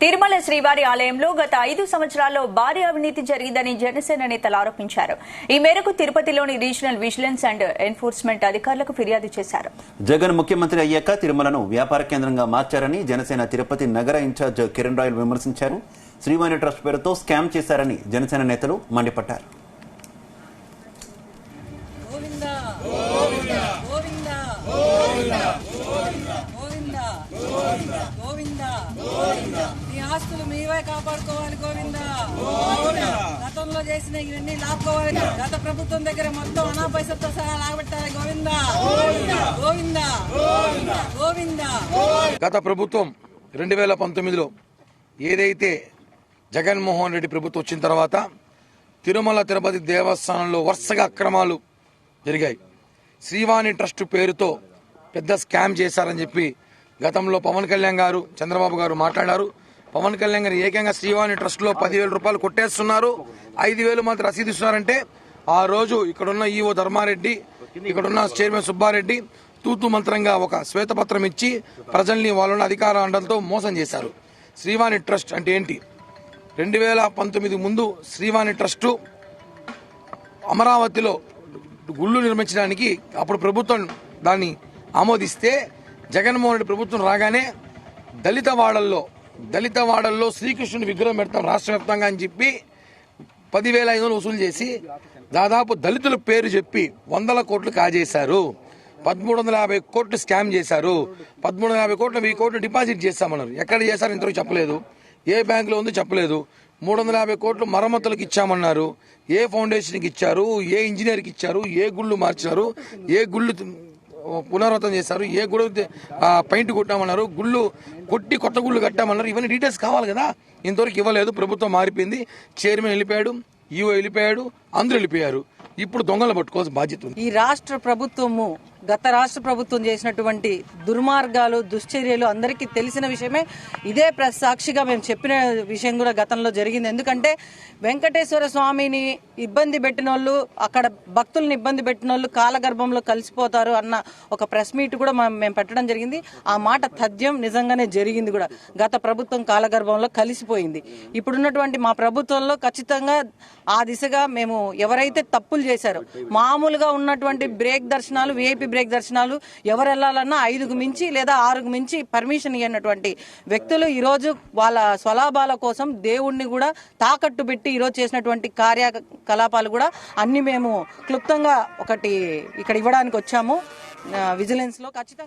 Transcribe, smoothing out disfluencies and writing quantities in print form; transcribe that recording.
తిరుమల శ్రీవారి ఆలయంలో గత 5 సంవత్సరాల్లో భారీ అవినీతి జరిగిందని జనసేన నేతలు ఆరోపించారు. ఈ మేరకు తిరుపతిలోని రీజనల్ విజిలెన్స్ అండ్ ఎన్ఫోర్స్మెంట్ అధికారులకు ఫిర్యాదు చేశారు. జగన్ ముఖ్యమంత్రి అయ్యాక తిరుమలను వ్యాపార కేంద్రంగా మార్చారని జనసేన తిరుపతి నగర ఇన్ఛార్జ్ కిరణ్ రాయల్ విమర్శించారు. శ్రీవాణి ట్రస్ట్ పేరుతో స్కామ్ చేశారని జనసేన నేతలు మండిపడ్డారు. ఆస్తులు మీవే కాపాడుకోవాలి గోవిందా. గతంలో చేసిన ఇవన్నీ లాక్కోవాలి. గత ప్రభుత్వం దగ్గర మొత్తం అనా పైసలతో సహా లాగబెట్టాలి గోవిందా గోవిందా గోవిందా. గత ప్రభుత్వం 2019లో ఏదైతే జగన్మోహన్ రెడ్డి ప్రభుత్వం వచ్చిన తర్వాత తిరుమల తిరుపతి దేవస్థానంలో వరుసగా అక్రమాలు జరిగాయి. శ్రీవాణి ట్రస్ట్ పేరుతో పెద్ద స్కామ్ చేశారని చెప్పి గతంలో పవన్ కళ్యాణ్ గారు, చంద్రబాబు గారు మాట్లాడారు. పవన్ కళ్యాణ్ గారు ఏకంగా శ్రీవాణి ట్రస్ట్ లో 10,000 రూపాయలు కొట్టేస్తున్నారు, 5,000 మాత్రం రసీదు ఇస్తున్నారంటే ఆ రోజు ఇక్కడున్న ఈఓ ధర్మారెడ్డి, ఇక్కడున్న చైర్మన్ సుబ్బారెడ్డి తూతు మంత్రంగా ఒక శ్వేతపత్రం ఇచ్చి ప్రజల్ని వాళ్ళని అధికార అండలతో మోసం చేశారు. శ్రీవాణి ట్రస్ట్ అంటే ఏంటి? 2019 ముందు శ్రీవాణి ట్రస్టు అమరావతిలో గుళ్ళు నిర్మించడానికి అప్పుడు ప్రభుత్వం దాన్ని ఆమోదిస్తే జగన్మోహన్ రెడ్డి ప్రభుత్వం రాగానే దళిత వాడల్లో శ్రీకృష్ణుని విగ్రహం పెడతాం రాష్ట్ర వ్యాప్తంగా అని చెప్పి 10,500 వసూలు చేసి దాదాపు దళితుల పేరు చెప్పి 100 కోట్లు కాజేశారు. 1,350 కోట్లు స్కామ్ చేశారు. 1,350 కోట్లు 1,000 కోట్లు డిపాజిట్ చేస్తామన్నారు. ఎక్కడ చేశారు ఇంతవరకు చెప్పలేదు. ఏ బ్యాంకులో ఉందో చెప్పలేదు. 350 కోట్లు మరమ్మతులకు ఇచ్చామన్నారు. ఏ ఫౌండేషన్కి ఇచ్చారు, ఏ ఇంజనీర్కి ఇచ్చారు, ఏ గుళ్ళు మార్చారు, ఏ గుళ్ళు పునరావృతం చేశారు, ఏ గుళ్ళు పెయింట్ కొట్టామన్నారు, గుళ్ళు కొట్టి కొత్త గుళ్ళు కట్టామన్నారు. ఇవన్నీ డీటెయిల్స్ కావాలి కదా. ఇంతవరకు ఇవ్వలేదు. ప్రభుత్వం మారిపోయింది. చైర్మన్ వెళ్ళిపోయాడు, ఈఓ వెళ్ళిపోయాడు, అందరూ వెళ్ళిపోయారు. ఇప్పుడు దొంగలు పట్టుకోవాల్సిన బాధ్యత ఉంది. ఈ రాష్ట్ర ప్రభుత్వము గత రాష్ట్ర ప్రభుత్వం చేసినటువంటి దుర్మార్గాలు, దుశ్చర్యలు అందరికీ తెలిసిన విషయమే. ఇదే సాక్షిగా మేము చెప్పిన విషయం కూడా గతంలో జరిగింది. ఎందుకంటే వెంకటేశ్వర స్వామిని ఇబ్బంది పెట్టిన వాళ్ళు, అక్కడ భక్తుల్ని ఇబ్బంది పెట్టిన వాళ్ళు కాలగర్భంలో కలిసిపోతారు అన్న ఒక ప్రెస్ మీట్ కూడా మేము పెట్టడం జరిగింది. ఆ మాట తథ్యం, నిజంగానే జరిగింది కూడా. గత ప్రభుత్వం కాలగర్భంలో కలిసిపోయింది. ఇప్పుడున్నటువంటి మా ప్రభుత్వంలో ఖచ్చితంగా ఆ దిశగా మేము ఎవరైతే తప్పులు చేశారో, మామూలుగా ఉన్నటువంటి బ్రేక్ దర్శనాలు, విఐపి బ్రేక్ దర్శనాలు ఎవరు వెళ్లాలన్నా 5కు మించి లేదా 6కు మించి పర్మిషన్ ఇవ్వనటువంటి వ్యక్తులు ఈరోజు వాళ్ళ స్వలాభాల కోసం దేవుణ్ణి కూడా తాకట్టు పెట్టి ఈరోజు చేసినటువంటి కార్యకలాపాలు కూడా అన్ని మేము క్లుప్తంగా ఒకటి ఇక్కడ ఇవ్వడానికి వచ్చాము విజిలెన్స్ లో. ఖచ్చితంగా